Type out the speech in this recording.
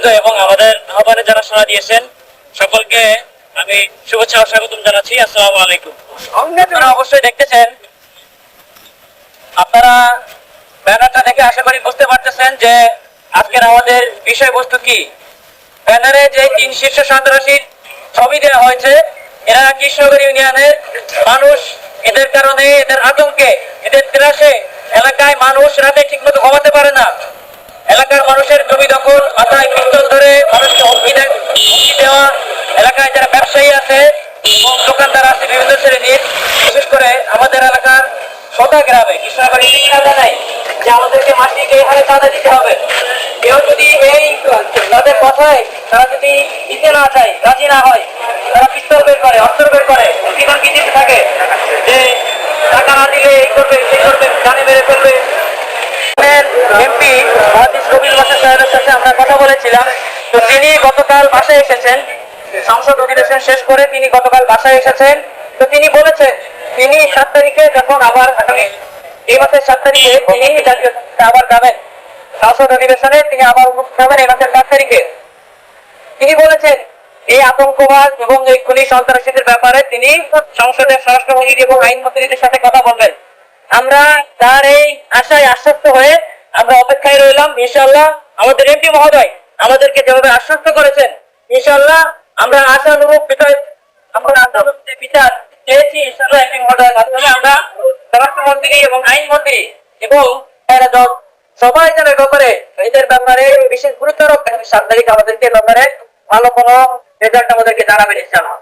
নেতৃবৃন্দ এবং আমাদের আহ্বানে যারা সাড়া দিয়েছেন সকলকে আমি শুভেচ্ছা ও স্বাগতম জানাচ্ছি। আসসালামু আলাইকুম। আপনারা অবশ্যই দেখতেছেন, আপনারা ব্যানারটা দেখে আশা করি বুঝতে পারতেছেন যে আজকের আমাদের বিষয়বস্তু কি। ব্যানারে যে 3 শীর্ষ সন্ত্রাসীর ছবি দেওয়া হয়েছে, এরা কৃষ্ণনগর ইউনিয়নের মানুষ। এদের কারণে, এদের আতঙ্কে, এদের ত্রাসে এলাকায় মানুষ রাতে ঠিকমতো ঘুমাতে পারে না। এলাকার মানুষের জমি দখল, মাথায় পিস্তল ধরে মানুষকে হুমকি দেওয়া, এলাকায় যারা ব্যবসায়ী আছে এবং দোকানদার আছে বিভিন্ন শ্রেণীর, বিশেষ করে আমাদের এলাকার সোটা গ্রামে কৃষ্ণনগরে চাঁদা নাই যে আমাদেরকে মাসিক এই হারে চাঁদা দিতে হবে। কেউ যদি এই তাদের কথায় তারা যদি দিতে না চায়, রাজি না হয়, তারা পিস্তল বের করে, অস্ত্র বের করে, হুমকি দিতে থাকে যে টাকা না দিলে এই করবে, সেই করবে, জানে মেরে ফেলবে। এমপি মহাদিস রবিউল বাশার সাহেবের সাথে আমরা কথা বলেছিলাম। তো তিনি গতকাল বাসায় এসেছেন, সংসদ অধিবেশন শেষ করে তিনি গতকাল বাসায় এসেছেন। তো তিনি বলেছেন তিনি 7 তারিখে যখন আবার এই মাসের 7 তারিখে তিনি আবার যাবেন সংসদ অধিবেশনে, তিনি আবার উপস্থিত হবেন এই মাসের 7 তারিখে। তিনি বলেছেন এই আতঙ্কবাদ এবং এই খুনি সন্ত্রাসীদের ব্যাপারে তিনি সংসদের স্বরাষ্ট্রমন্ত্রী এবং আইনমন্ত্রীদের সাথে কথা বলবেন। আমরা তার এই আশায় আশ্বস্ত হয়ে আমরা অপেক্ষায় রইলাম। ইনশাআল্লাহ আমাদের এমপি মহোদয় আমাদেরকে যেভাবে আশ্বস্ত করেছেন, ইনশাআল্লাহ আমরা আশানুরূপ বিচার চেয়েছি। ইনশাআল্লাহ এমপি মহোদয়ের মাধ্যমে আমরা স্বরাষ্ট্রমন্ত্রী এবং আইনমন্ত্রী এবং সবাই যেন ব্যাপারে, এদের ব্যাপারে বিশেষ গুরুত্ব রাখবেন। 7 তারিখ আমাদেরকে ব্যাপারে ভালো কোনো রেজাল্ট আমাদেরকে জানাবেন ইনশাআল্লাহ।